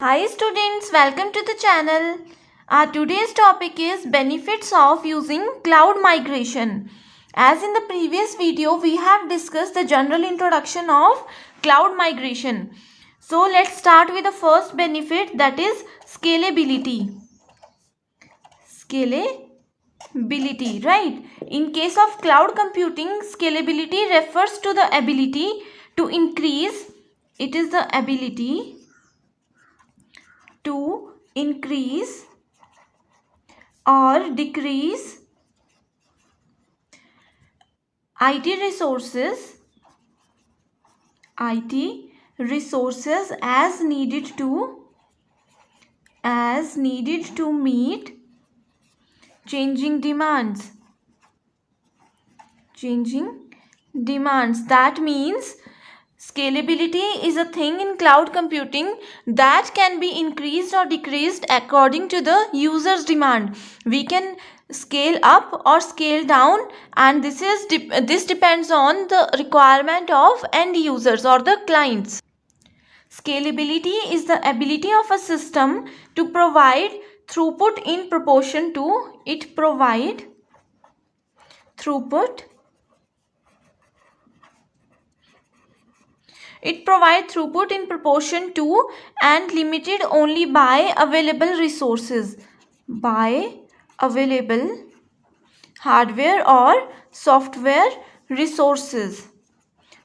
Hi students, welcome to the channel. Our today's topic is benefits of using cloud migration. As in the previous video, we have discussed the general introduction of cloud migration. So let's start with the first benefit, that is scalability. Scalability, right? In case of cloud computing, scalability refers to the ability to increase. It is the ability to increase or decrease IT resources as needed to meet changing demands. That means scalability is a thing in cloud computing that can be increased or decreased according to the user's demand. We can scale up or scale down, and this depends on the requirement of end users or the clients. Scalability is the ability of a system to provide throughput in proportion to It provides throughput in proportion to and limited only by available resources, by available hardware or software resources.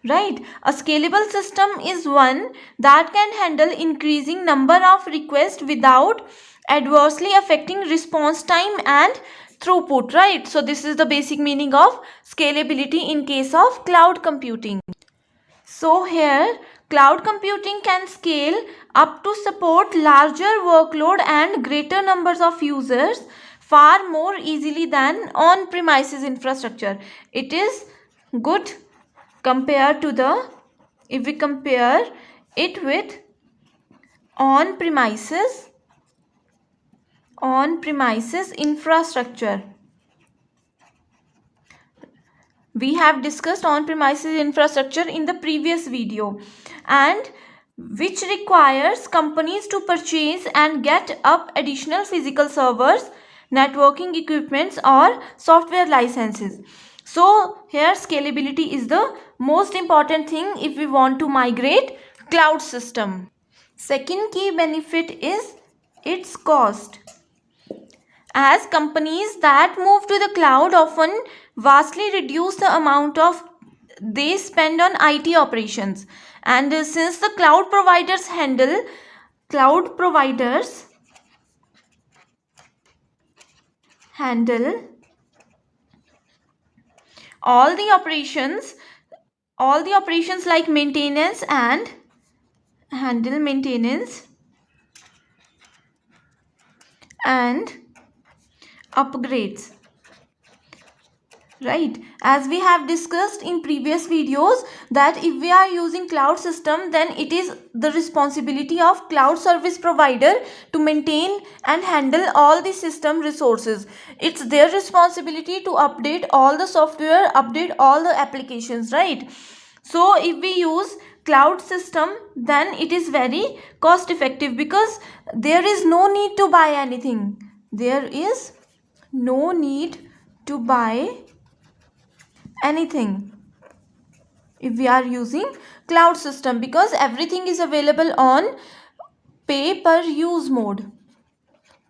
Right? A scalable system is one that can handle increasing number of requests without adversely affecting response time and throughput. Right? So this is the basic meaning of scalability in case of cloud computing. So here cloud computing can scale up to support larger workload and greater numbers of users far more easily than on-premises infrastructure. It is good compared to if we compare it with on-premises infrastructure. We have discussed on-premises infrastructure in the previous video, and which requires companies to purchase and get up additional physical servers, networking equipments or software licenses. So here scalability is the most important thing if we want to migrate cloud system. Second key benefit is its cost. As companies that move to the cloud often vastly reduce the amount of they spend on IT operations, and since the cloud providers handle all the operations like maintenance and handle maintenance and upgrades. Right, as we have discussed in previous videos that if we are using cloud system, then it is the responsibility of cloud service provider to maintain and handle all the system resources. It's their responsibility to update all the software, update all the applications, right? So if we use cloud system, then it is very cost effective because there is no need to buy anything. There is no need to buy anything if we are using cloud system, because everything is available on pay per use mode.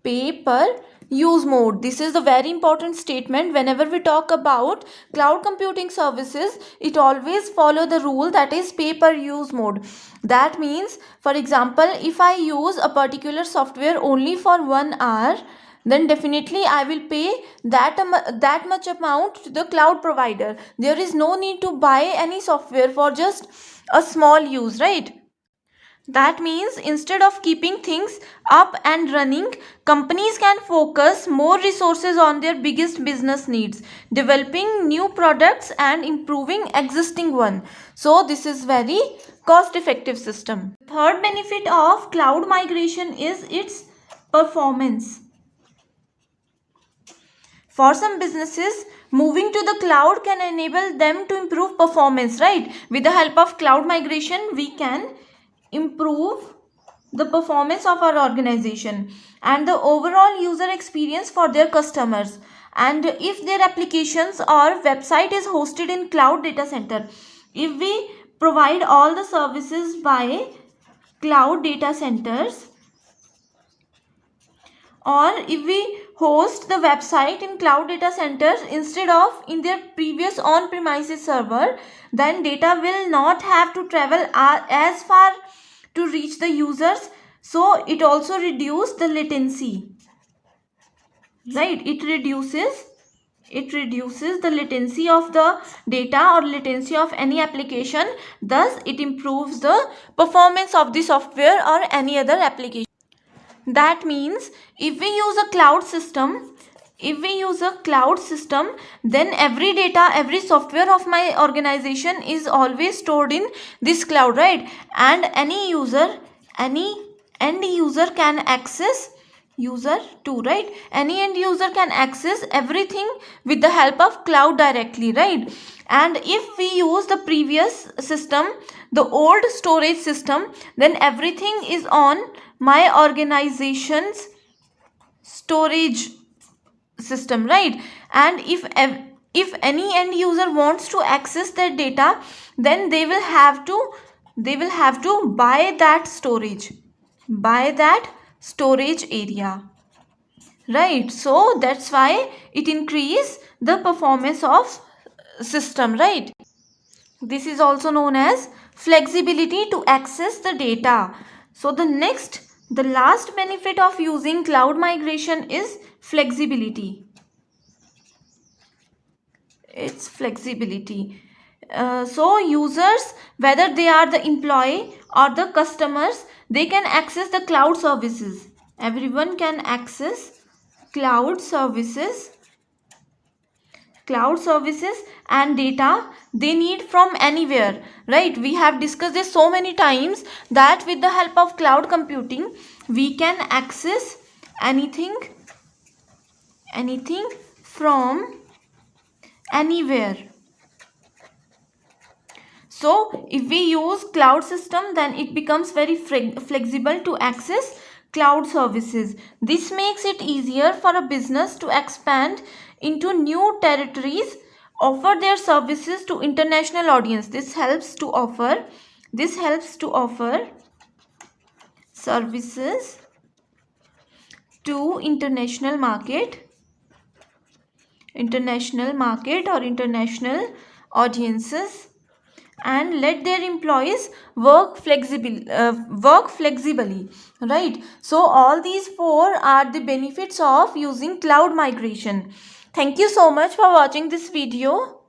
This is the very important statement. Whenever we talk about cloud computing services, it always follow the rule that is pay per use mode. That means, for example, if I use a particular software only for 1 hour, then definitely I will pay that much amount to the cloud provider. There is no need to buy any software for just a small use, right? That means instead of keeping things up and running, companies can focus more resources on their biggest business needs, developing new products and improving existing one. So this is very cost effective system. Third benefit of cloud migration is its performance. For some businesses, moving to the cloud can enable them to improve performance, right? With the help of cloud migration, we can improve the performance of our organization and the overall user experience for their customers. And if their applications or website is hosted in cloud data center, if we provide all the services by cloud data centers, or if we host the website in cloud data centers instead of in their previous on-premises server, then data will not have to travel as far to reach the users. So it also reduces the latency, right? It reduces the latency of the data or latency of any application. Thus it improves the performance of the software or any other application. That means if we use a cloud system, then every data, every software of my organization is always stored in this cloud, right? And any end user can access, user too, right? Any end user can access everything with the help of cloud directly, right? And if we use the previous system, the old storage system, then everything is on my organization's storage system, right? And if any end user wants to access that data, then they will have to buy that storage area, right? So that's why it increase the performance of system, right? This is also known as flexibility to access the data. So the last benefit of using cloud migration is flexibility. It's flexibility. So users, whether they are the employee or the customers, they can access the cloud services. Everyone can access cloud services and data they need from anywhere, right? We have discussed this so many times that with the help of cloud computing we can access anything from anywhere. So if we use cloud system, then it becomes very flexible to access cloud services. This makes it easier for a business to expand into new territories, offer their services to international audience. This helps to offer services to international market or international audiences, and let their employees work flexibly, right? So all these four are the benefits of using cloud migration. Thank you so much for watching this video.